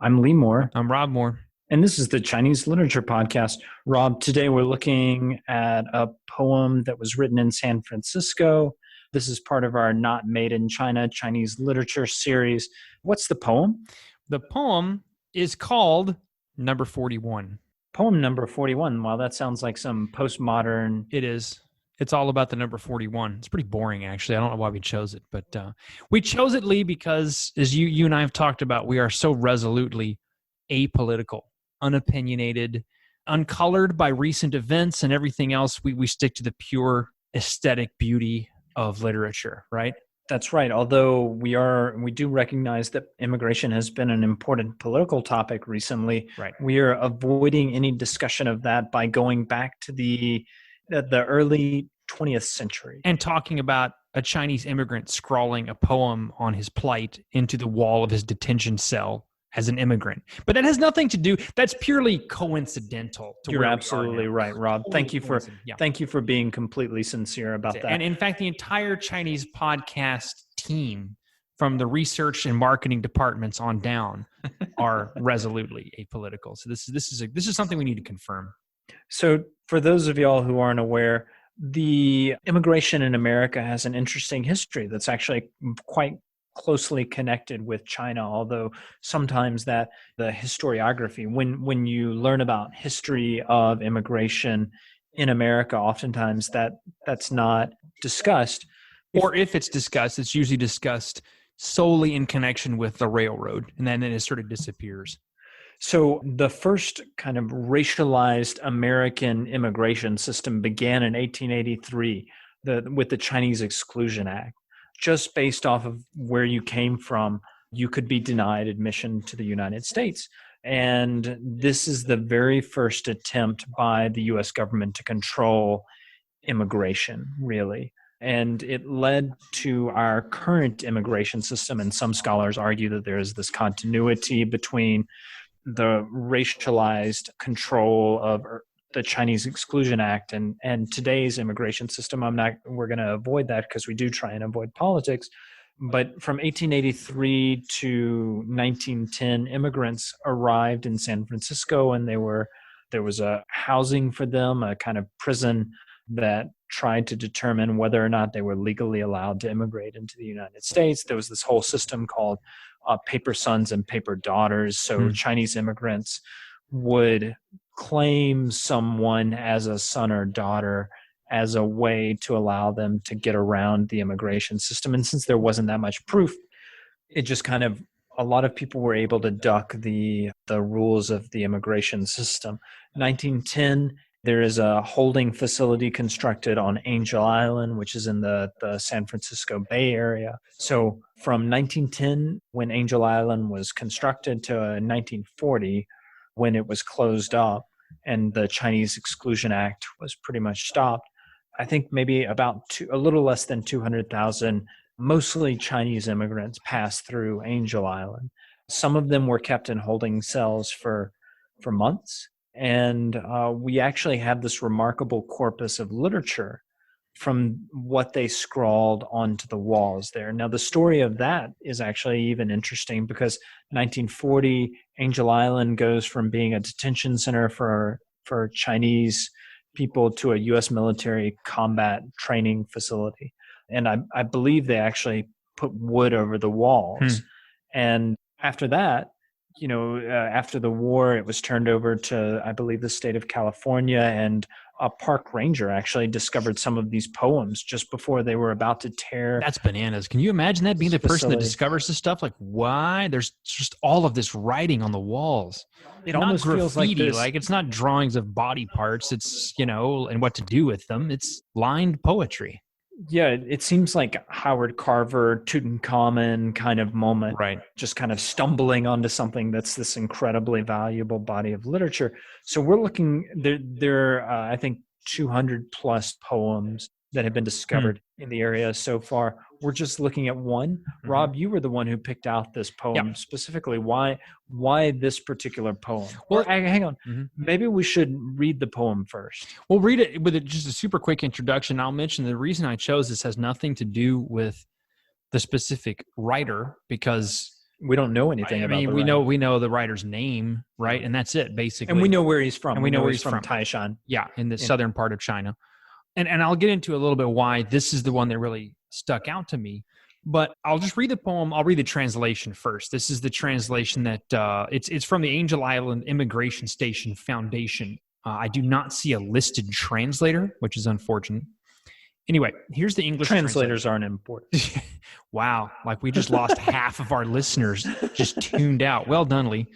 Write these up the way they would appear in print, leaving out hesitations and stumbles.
I'm Lee Moore, I'm Rob Moore. and this is the Chinese Literature Podcast. Rob, today we're looking at a poem that was written in San Francisco. This is part of our Not Made in China Chinese Literature series. What's the poem? The poem is called Number 41. Poem number 41. Wow, that sounds like some postmodern. It is. It's all about the number 41. It's pretty boring, actually. I don't know why we chose it, but we chose it, Lee, because as you and I have talked about, we are so resolutely apolitical, unopinionated, uncolored by recent events and everything else. We stick to the pure aesthetic beauty of literature, right? That's right. Although we do recognize that immigration has been an important political topic recently. Right. We are avoiding any discussion of that by going back to the early 20th century. And talking about a Chinese immigrant scrawling a poem on his plight into the wall of his detention cell as an immigrant. But that has nothing to do, that's purely coincidental. You're absolutely right, Rob. Thank you for being completely sincere about that. And in fact, the entire Chinese podcast team, from the research and marketing departments on down, are resolutely apolitical. So this is something we need to confirm. So for those of y'all who aren't aware, the immigration in America has an interesting history that's actually quite closely connected with China, although sometimes that the historiography, when you learn about history of immigration in America, oftentimes that's not discussed. Or if it's discussed, it's usually discussed solely in connection with the railroad, and then it sort of disappears. So the first kind of racialized American immigration system began in 1883 with the Chinese Exclusion Act. Just based off of where you came from, you could be denied admission to the United States. And this is the very first attempt by the US government to control immigration, really. And it led to our current immigration system. And some scholars argue that there is this continuity between the racialized control of the Chinese Exclusion Act and today's immigration system. We're going to avoid that because we do try and avoid politics. But from 1883 to 1910, immigrants arrived in San Francisco, and there was a housing for them, a kind of prison that tried to determine whether or not they were legally allowed to immigrate into the United States. There was this whole system called paper sons and paper daughters. So Chinese immigrants would claim someone as a son or daughter as a way to allow them to get around the immigration system. And since there wasn't that much proof, it just kind of, a lot of people were able to duck the rules of the immigration system. 1910, there is a holding facility constructed on Angel Island, which is in the San Francisco Bay Area. So from 1910, when Angel Island was constructed, to 1940, when it was closed up and the Chinese Exclusion Act was pretty much stopped, I think maybe a little less than 200,000, mostly Chinese immigrants passed through Angel Island. Some of them were kept in holding cells for months. And we actually have this remarkable corpus of literature from what they scrawled onto the walls there. Now, the story of that is actually even interesting because 1940, Angel Island goes from being a detention center for Chinese people to a U.S. military combat training facility. And I believe they actually put wood over the walls. And after that, after the war, it was turned over to, I believe, the state of California, and a park ranger actually discovered some of these poems just before they were about to tear. That's bananas. Can you imagine that being the person that discovers this stuff? Like, why? There's just all of this writing on the walls. It almost feels like this. Like, it's not drawings of body parts. It's, and what to do with them. It's lined poetry. Yeah, it seems like Howard Carver, Tutankhamun kind of moment, right? Just kind of stumbling onto something that's this incredibly valuable body of literature. So we're looking, there are, I think, 200 plus poems that have been discovered in the area so far. We're just looking at one. Rob, you were the one who picked out this poem specifically. Why this particular poem? Well, hang on. Maybe we should read the poem first. We'll read it with just a super quick introduction. I'll mention the reason I chose this has nothing to do with the specific writer, because We don't know anything I about mean, the we writer. know the writer's name, right? And that's it, basically. And we know where he's from. And we know where he's from from. Taishan. Yeah, in the In- southern part of China. And I'll get into a little bit why this is the one that really stuck out to me. But I'll just read the poem. I'll read the translation first. This is the translation that it's from the Angel Island Immigration Station Foundation. I do not see a listed translator, which is unfortunate. Anyway, here's the English Translators aren't important. Wow, like we just lost half of our listeners just tuned out. Well done, Lee.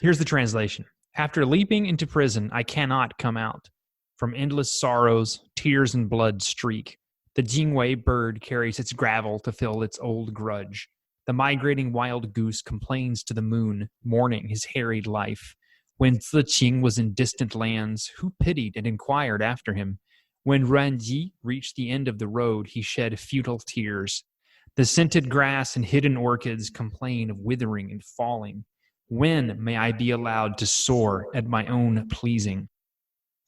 Here's the translation. After leaping into prison, I cannot come out. From endless sorrows, tears and blood streak. The Jingwei bird carries its gravel to fill its old grudge. The migrating wild goose complains to the moon, mourning his harried life. When Ziqing was in distant lands, who pitied and inquired after him? When Ranji reached the end of the road, he shed futile tears. The scented grass and hidden orchids complain of withering and falling. When may I be allowed to soar at my own pleasing?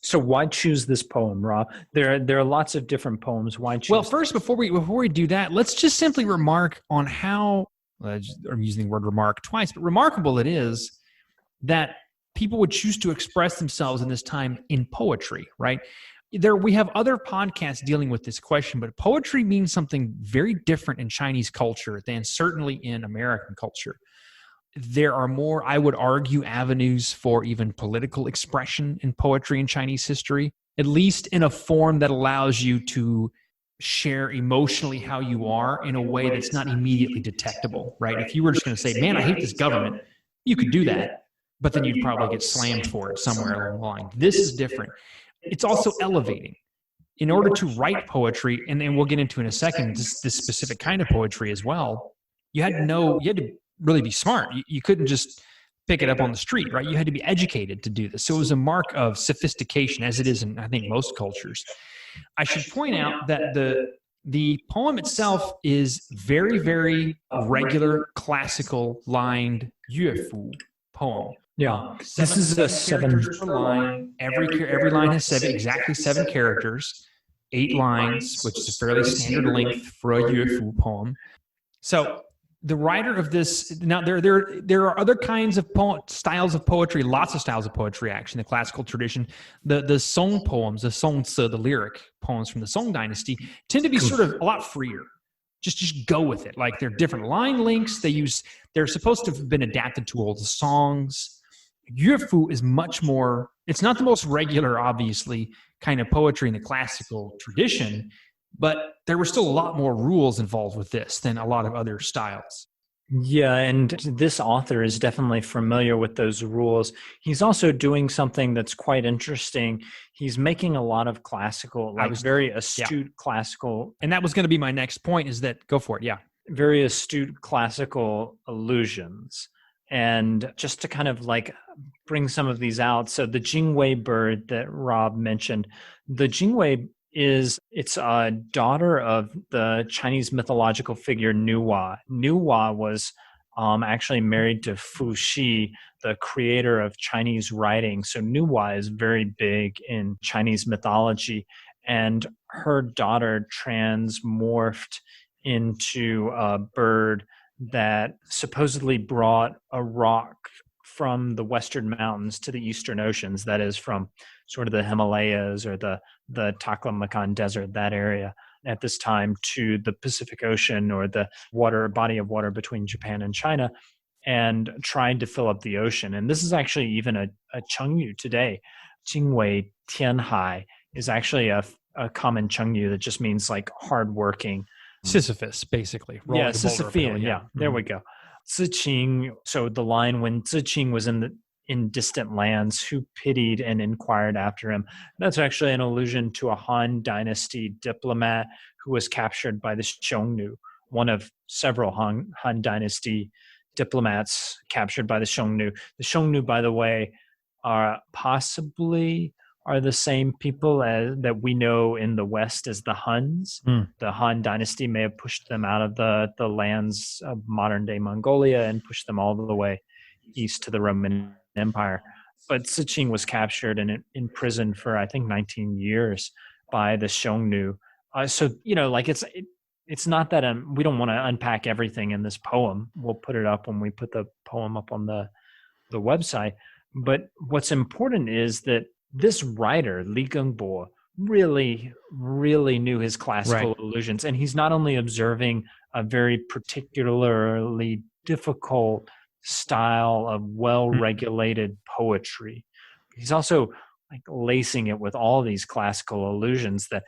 So why choose this poem, Rob? There are lots of different poems. Why choose? Well, first, before we do that, let's just simply remark on how I'm using the word remark twice, but remarkable it is that people would choose to express themselves in this time in poetry, right? We have other podcasts dealing with this question, but poetry means something very different in Chinese culture than certainly in American culture. There are more, I would argue, avenues for even political expression in poetry in Chinese history, at least in a form that allows you to share emotionally how you are in a way that's not immediately detectable, right? If you were just going to say, man, I hate this government, you could do that, but then you'd probably get slammed for it somewhere along the line. This is different. It's also elevating. In order to write poetry, and then we'll get into in a second this specific kind of poetry as well, you had to really be smart. You couldn't just pick it up on the street, right? You had to be educated to do this. So it was a mark of sophistication, as it is in, I think, most cultures. I should point out that the poem itself is very, very regular, classical lined yuefu poem. Yeah, this is a seven per line. Every line has exactly seven characters, 8 lines, which is a fairly standard length for a yuefu poem. So the writer of this, now there are other kinds of styles of poetry, lots of styles of poetry actually in the classical tradition. The Song poems, the Songzi, the lyric poems from the Song dynasty tend to be sort of a lot freer. Just go with it. Like they're different line lengths. They're supposed to have been adapted to old songs. Yuefu is much more, it's not the most regular, obviously, kind of poetry in the classical tradition, but there were still a lot more rules involved with this than a lot of other styles. Yeah, and this author is definitely familiar with those rules. He's also doing something that's quite interesting. He's making a lot of classical, very astute classical. And that was going to be my next point, is that, go for it, yeah. Very astute classical allusions. And just to kind of like bring some of these out. So the Jingwei bird that Rob mentioned, the Jingwei it's a daughter of the Chinese mythological figure Nuwa. Nuwa was actually married to Fu Xi, the creator of Chinese writing. So Nuwa is very big in Chinese mythology, and her daughter transmorphed into a bird that supposedly brought a rock from the Western mountains to the Eastern oceans, that is from sort of the Himalayas or the Taklamakan Desert, that area at this time, to the Pacific Ocean or the body of water between Japan and China, and tried to fill up the ocean. And this is actually even a Chengyu today. Jingwei Tianhai is actually a common Chengyu that just means like hardworking. Sisyphus, basically. Yeah, Sisyphean. Yeah, there we go. Ziqing, so the line, when Ziqing was in distant lands, who pitied and inquired after him. That's actually an allusion to a Han Dynasty diplomat who was captured by the Xiongnu, one of several Han Dynasty diplomats captured by the Xiongnu. The Xiongnu, by the way, are the same people that we know in the West as the Huns. The Han Dynasty may have pushed them out of the lands of modern-day Mongolia and pushed them all the way east to the Roman Empire. But Ziqing was captured and imprisoned for, I think, 19 years by the Xiongnu. So, it's not that we don't want to unpack everything in this poem. We'll put it up when we put the poem up on the website. But what's important is that this writer, Li Gengbo, really, really knew his classical allusions. And he's not only observing a very particularly difficult style of well-regulated poetry, he's also like lacing it with all these classical allusions that,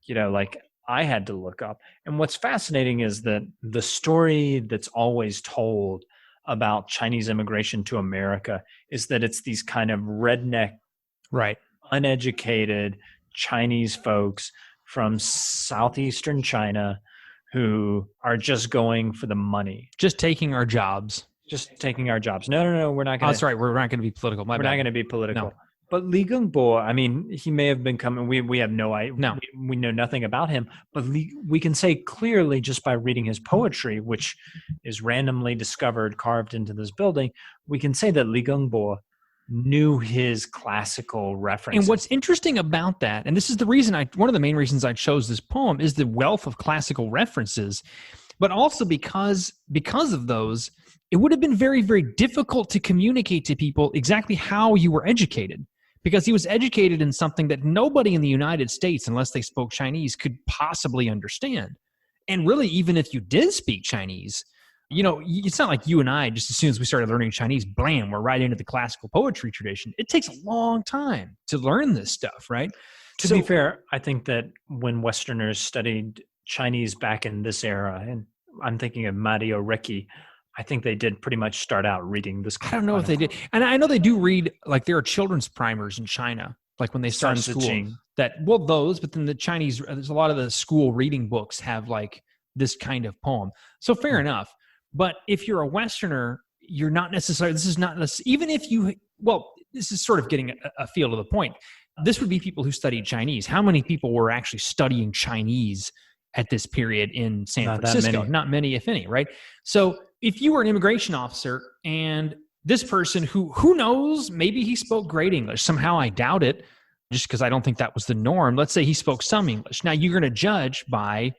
like I had to look up. And what's fascinating is that the story that's always told about Chinese immigration to America is that it's these kind of redneck, uneducated Chinese folks from southeastern China who are just going for the money. Just taking our jobs. No, we're not going to. That's right. We're not going to be political. We're not going to be political. No. But Li Gengbo, I mean, he may have been coming. We have no idea. No. We know nothing about him. But we can say clearly just by reading his poetry, which is randomly discovered, carved into this building, we can say that Li Gengbo knew his classical references. And what's interesting about that, and this is the reason one of the main reasons I chose this poem, is the wealth of classical references, but also because of those, it would have been very, very difficult to communicate to people exactly how you were educated. Because he was educated in something that nobody in the United States, unless they spoke Chinese, could possibly understand. And really, even if you did speak Chinese, it's not like you and I, just as soon as we started learning Chinese, blam, we're right into the classical poetry tradition. It takes a long time to learn this stuff, right? To be fair, I think that when Westerners studied Chinese back in this era, and I'm thinking of Mario Recchi, I think they did pretty much start out reading this. I don't know if they did. And I know they do read, like there are children's primers in China, like when they start school. But then the Chinese, there's a lot of the school reading books have like this kind of poem. So fair enough. But if you're a Westerner, you're not necessarily, this is sort of getting a feel of the point. This would be people who studied Chinese. How many people were actually studying Chinese at this period in San Francisco? Not many, if any, right? So if you were an immigration officer and this person who knows, maybe he spoke great English. Somehow I doubt it, just because I don't think that was the norm. Let's say he spoke some English. Now you're going to judge by,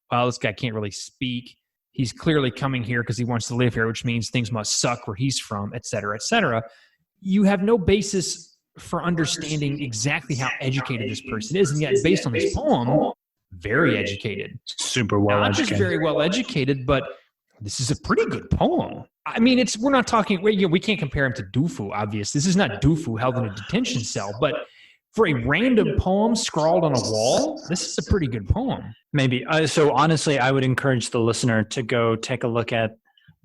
well, this guy can't really speak. He's clearly coming here because he wants to live here, which means things must suck where he's from, et cetera, et cetera. You have no basis for understanding exactly how educated this person is. And yet, based on this poem, very educated. Super well educated. Not just very well educated, but this is a pretty good poem. I mean, we're not talking, we can't compare him to Du Fu, obviously. This is not Du Fu held in a detention cell, but for a random poem scrawled on a wall, this is a pretty good poem. Maybe. So honestly, I would encourage the listener to go take a look at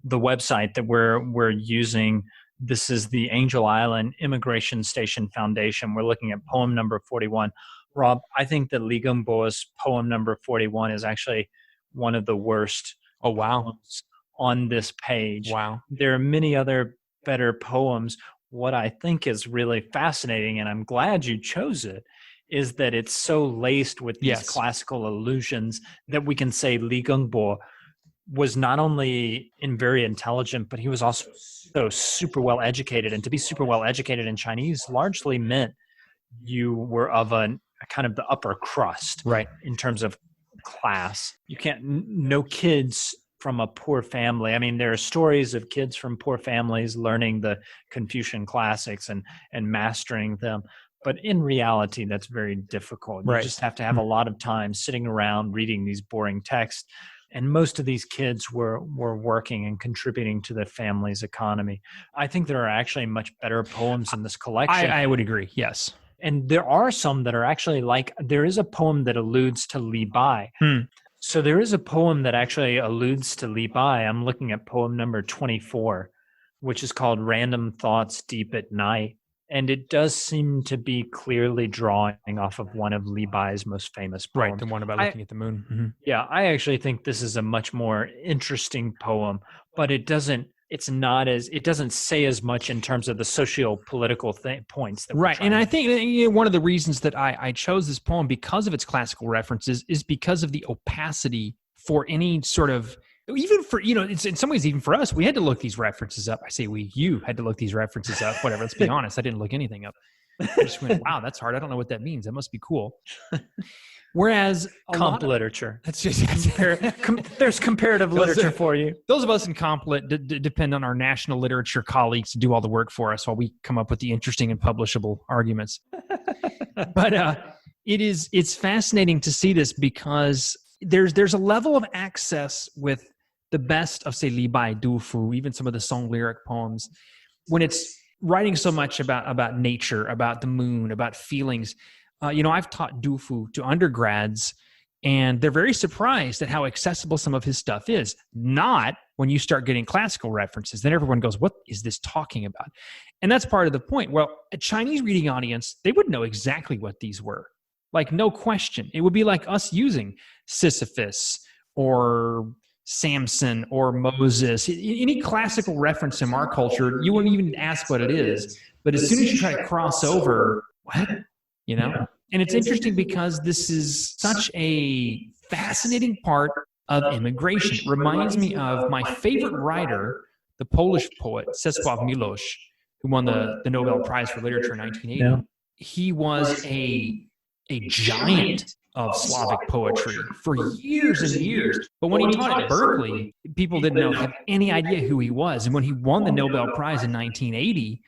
the website that we're using. This is the Angel Island Immigration Station Foundation. We're looking at poem number 41. Rob, I think that Li Gengbo's poem number 41 is actually one of the worst poems on this page. Wow. There are many other better poems. What I think is really fascinating, and I'm glad you chose it, is that it's so laced with these classical allusions that we can say Li Gengbo was not only very intelligent, but he was also so super well educated. And to be super well educated in Chinese largely meant you were of a kind of the upper crust, right? In terms of class. You can't, no kids from a poor family. I mean, there are stories of kids from poor families learning the Confucian classics and mastering them. But in reality, that's very difficult. You just have to have a lot of time sitting around reading these boring texts. And most of these kids were working and contributing to the family's economy. I think there are actually much better poems in this collection. I would agree, yes. And there are some that are actually there is a poem that alludes to Li Bai. So there is a poem that actually alludes to Li Bai. I'm looking at poem number 24, which is called Random Thoughts Deep at Night. And it does seem to be clearly drawing off of one of Li Bai's most famous poems. Right, the one about looking at the moon. Mm-hmm. Yeah, I actually think this is a much more interesting poem, but it doesn't say as much in terms of the socio-political points. That right, and I think one of the reasons that I chose this poem because of its classical references is because of the opacity for any sort of, even for, it's in some ways, even for us, we had to look these references up. I say you had to look these references up, whatever. Let's be honest, I didn't look anything up. I just went, wow, that's hard. I don't know what that means. That must be cool. Whereas comp literature. That's just There's comparative literature for you. Those of us in comp lit depend on our national literature colleagues to do all the work for us while we come up with the interesting and publishable arguments. But it's fascinating to see this because there's a level of access with the best of, say, Li Bai Du Fu, even some of the song lyric poems, when it's writing so much about nature, about the moon, about feelings. I've taught Du Fu to undergrads, and they're very surprised at how accessible some of his stuff is. Not when you start getting classical references. Then everyone goes, what is this talking about? And that's part of the point. Well, a Chinese reading audience, they would know exactly what these were. Like, no question. It would be like us using Sisyphus or Samson or Moses. Any classical reference in our culture, you wouldn't even ask what it is. But as soon as you try to cross over, what? And it's interesting because this is such a fascinating part of immigration. It reminds me of my favorite writer, the Polish poet Czesław Miłosz, who won the Nobel Prize for Literature in 1980. Yeah. He was a giant of Slavic poetry for years and years. But when he taught at Berkeley, people didn't have any idea who he was. And when he won the Nobel Prize in 1980,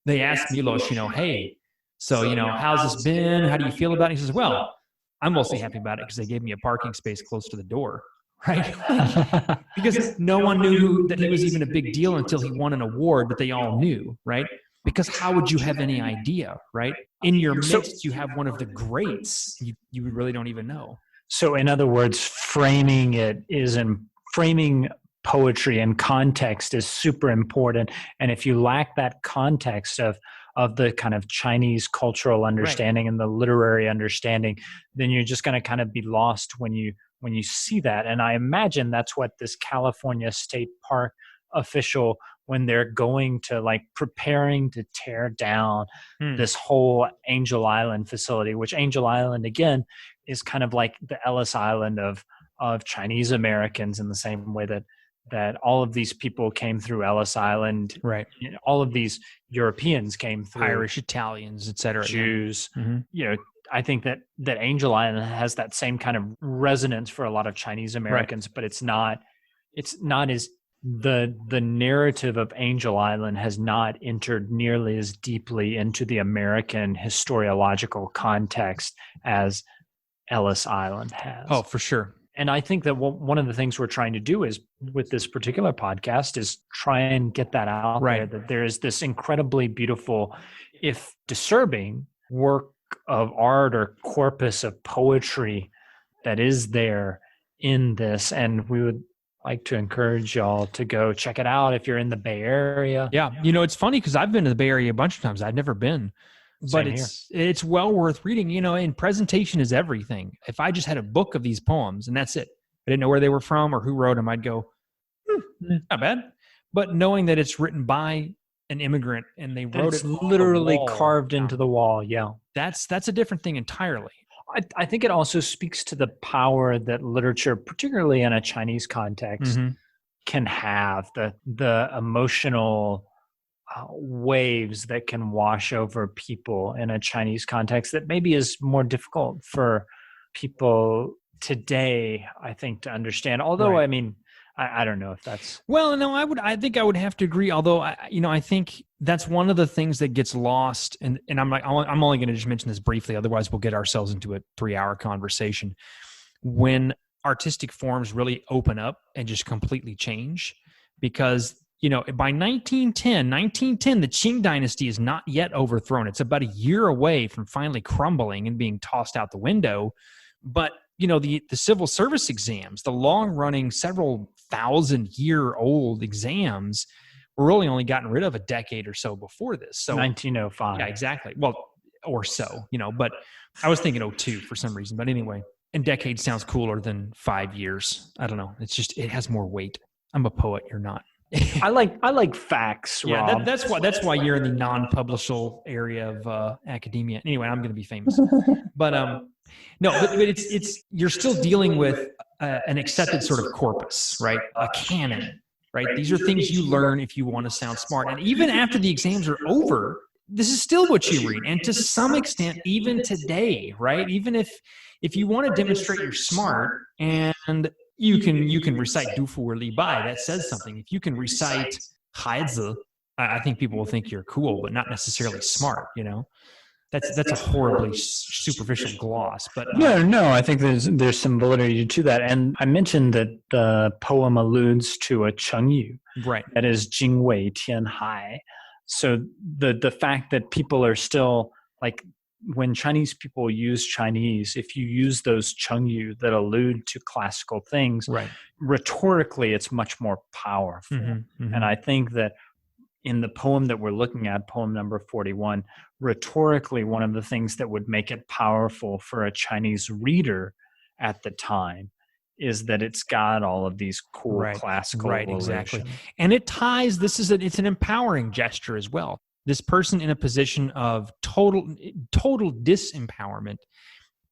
they asked Miłosz, hey, so, how's this been? How do you feel about it? He says, well, I'm mostly happy about it because they gave me a parking space close to the door, right? Because no one knew that he was even a big deal until he won an award that they all knew, right? Because how would you have any idea, right? In your midst, you have one of the greats. You really don't even know. So in other words, framing poetry and context is super important. And if you lack that context of the kind of Chinese cultural understanding and the literary understanding, then you're just going to kind of be lost when you see that. And I imagine that's what this California State Park official, when they're going to preparing to tear down this whole Angel Island facility, which Angel Island, again, is kind of like the Ellis Island of Chinese Americans, in the same way that all of these people came through Ellis Island. Right. All of these Europeans came through. Irish, Italians, et cetera. Jews. Mm-hmm. I think that Angel Island has that same kind of resonance for a lot of Chinese Americans, but it's not as the narrative of Angel Island has not entered nearly as deeply into the American historiological context as Ellis Island has. Oh, for sure. And I think that one of the things we're trying to do is, with this particular podcast, is try and get that out there, that there is this incredibly beautiful, if disturbing, work of art or corpus of poetry that is there in this. And we would like to encourage y'all to go check it out if you're in the Bay Area. Yeah. It's funny because I've been to the Bay Area a bunch of times. I've never been. But it's well worth reading, and presentation is everything. If I just had a book of these poems and that's it, I didn't know where they were from or who wrote them, I'd go, not bad. But knowing that it's written by an immigrant and they wrote it literally carved into the wall. Yeah. That's a different thing entirely. I think it also speaks to the power that literature, particularly in a Chinese context, can have, the emotional waves that can wash over people in a Chinese context that maybe is more difficult for people today, I think, to understand. Although, I mean, I don't know if that's... Well, no, I think I would have to agree. Although, I think that's one of the things that gets lost. And I'm only going to just mention this briefly. Otherwise, we'll get ourselves into a 3-hour conversation. When artistic forms really open up and just completely change, because by 1910, the Qing dynasty is not yet overthrown. It's about a year away from finally crumbling and being tossed out the window. But, the civil service exams, the long-running, several thousand-year-old exams, were really only gotten rid of a decade or so before this. So 1905. Yeah, exactly. Well, or so, but I was thinking 02 for some reason. But anyway, and decade sounds cooler than 5 years. I don't know. It's just, it has more weight. I'm a poet. You're not. I like facts, Rob. Yeah, that's why you're in the non-publishable area of academia. Anyway, I'm going to be famous, but no, but it's you're still dealing with an accepted sort of corpus, right? A canon, right? These are things you learn if you want to sound smart, and even after the exams are over, this is still what you read. And to some extent, even today, right? Even if you want to demonstrate you're smart and you can recite Du Fu or Li Bai, that says something. If you can recite Haizi, I think people will think you're cool, but not necessarily smart, you know? That's a horribly superficial gloss, but no, I think there's some validity to that. And I mentioned that the poem alludes to a Chengyu, right? That is Jing Wei Tian Hai. So the fact that people are still like, when Chinese people use Chinese, if you use those Chengyu that allude to classical things, right, rhetorically, it's much more powerful. And I think that in the poem that we're looking at, poem number 41, rhetorically, one of the things that would make it powerful for a Chinese reader at the time is that it's got all of these cool classical exactly. And it ties, it's an empowering gesture as well. This person in a position of total disempowerment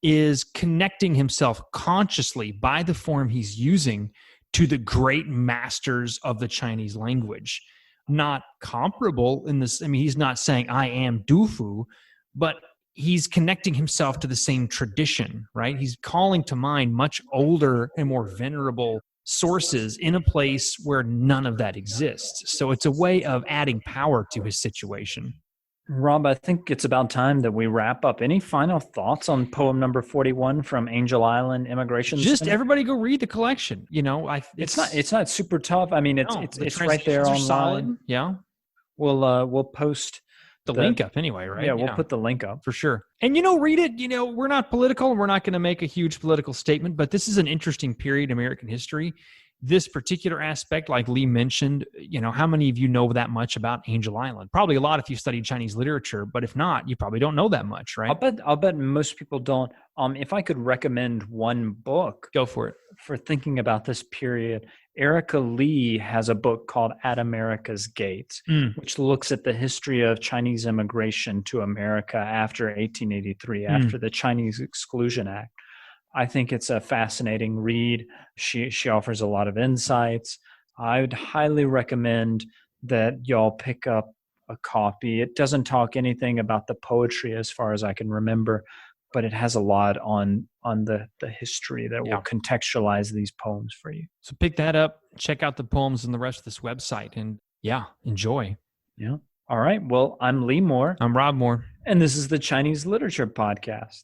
is connecting himself consciously by the form he's using to the great masters of the Chinese language. Not comparable in this. I mean, he's not saying I am Du Fu, but he's connecting himself to the same tradition, right? He's calling to mind much older and more venerable sources in a place where none of that exists. So it's a way of adding power to his situation. Rob, I think it's about time that we wrap up. Any final thoughts on poem number 41 from Angel Island Immigration Just Center? Everybody go read the collection. You know, it's not super tough. I mean, it's right there online. Solid. Yeah. We'll post the link up anyway, right? Yeah, we'll put the link up for sure. And read it. We're not political. We're not going to make a huge political statement, but this is an interesting period in American history. This particular aspect, like Lee mentioned, how many of you know that much about Angel Island? Probably a lot if you studied Chinese literature, but if not, you probably don't know that much, right? I'll bet most people don't. If I could recommend one book, go for it. For thinking about this period, Erica Lee has a book called At America's Gates, which looks at the history of Chinese immigration to America after 1883, after the Chinese Exclusion Act. I think it's a fascinating read. She offers a lot of insights. I would highly recommend that y'all pick up a copy. It doesn't talk anything about the poetry as far as I can remember, but it has a lot on the history that will contextualize these poems for you. So pick that up, check out the poems and the rest of this website, and enjoy. Yeah. All right. Well, I'm Lee Moore. I'm Rob Moore. And this is the Chinese Literature Podcast.